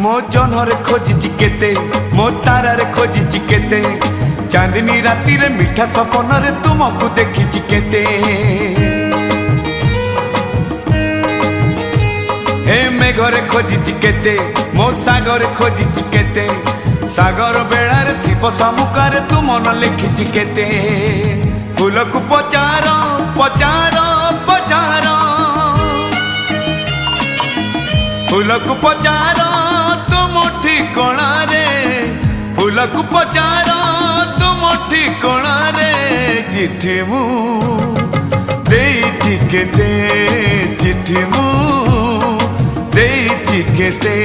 मो जनरे खोजी केते मो तारारे खोजी केते चांदनी राती रे मीठा सपन रे तुमको देखी केते हे मेघरे खोजी केते मो सागर खोजी केते सागर बेड़ार शिव समुखारे तू मन लिखी केते फूल को पचार पचार पचार फूल को पचार तुम ठिकणा रे फूल को पचार तुम ठिकणा रे चिट्ठी मु देइछि केते चिट्ठी मु देइछि केते।